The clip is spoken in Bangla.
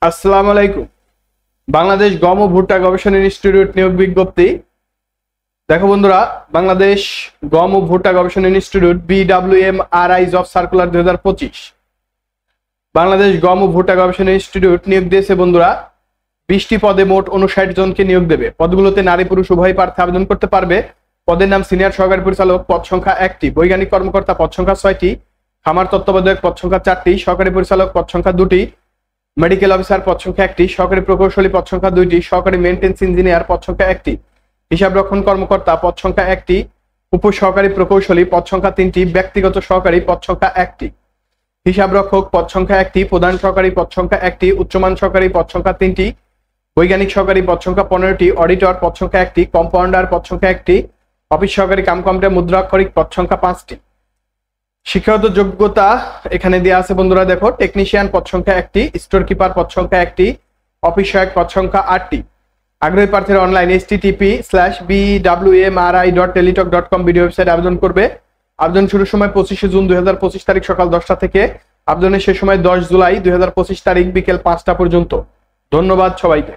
আসসালামু আলাইকুম। বাংলাদেশ গম ও ভুট্টা গবেষণা ইনস্টিটিউট নিয়োগ বিজ্ঞপ্তি। দেখো বন্ধুরা, বাংলাদেশ গম ও ভুট্টা গবেষণা institute BWMRI job circular 2025। Bangladesh গম ও ভুট্টা গবেষণা ইনস্টিটিউট নিয়োগ দিয়েছে বন্ধুরা 20টি পদে মোট 59 জনকে নিয়োগ দেবে। পদগুলোতে নারী পুরুষ উভয় প্রার্থী আবেদন করতে পারবে। পদের নাম সিনিয়র সহকারী পরিচালক, পদ সংখ্যা 1টি। বৈজ্ঞানিক কর্মকর্তা, পদ সংখ্যা 6টি। খামার তত্ত্বাবধায়ক, পদ সংখ্যা 4টি। সহকারী পরিচালক, পদ সংখ্যা 2টি। মেডিকেল অফিসার, পদ সংখ্যা 1টি। সহকারী প্রকৌশলী, পদ সংখ্যা 2টি। সহকারী মেইনটেন্স ইঞ্জিনিয়ার, পদ সংখ্যা 1টি। হিসাব রক্ষণ কর্মকর্তা, পদ সংখ্যা 1টি। উপসহকারী প্রকৌশলী, পদ সংখ্যা 3টি। ব্যক্তিগত সহকারী, পদ সংখ্যা 1টি। হিসাব রক্ষক, পদ সংখ্যা 1টি। প্রধান সহকারী, পদ সংখ্যা 1টি। উচ্চমান সহকারী, পদ সংখ্যা 3টি। বৈজ্ঞানিক সহকারী, পদ সংখ্যা 15টি। অডিটর, পদ সংখ্যা 1টি। কম্পাউন্ডার, পদ সংখ্যা 1টি। অফিস সহকারী কাম কম্পিউটার মুদ্রাক্ষরিক, পদ সংখ্যা 5টি। শিক্ষাগত যোগ্যতা এখানে দেওয়া আছে বন্ধুরা। দেখো, টেকনিশিয়ান, পদ সংখ্যা 1টি। স্টোর কিপার, পদ সংখ্যা 1টি। অফিস সহায়ক, পদ সংখ্যা 8টি। আগ্রহী প্রার্থীরা অনলাইন http:/bwmri.teletalk.com ভিডিও ওয়েবসাইটে আবেদন করবে। আবেদন শুরুর সময় 25শে জুন 2025 তারিখ সকাল 10টা থেকে। আবেদনের শেষ সময় 10 জুলাই 2025 তারিখ বিকেল 5টা পর্যন্ত। ধন্যবাদ সবাইকে।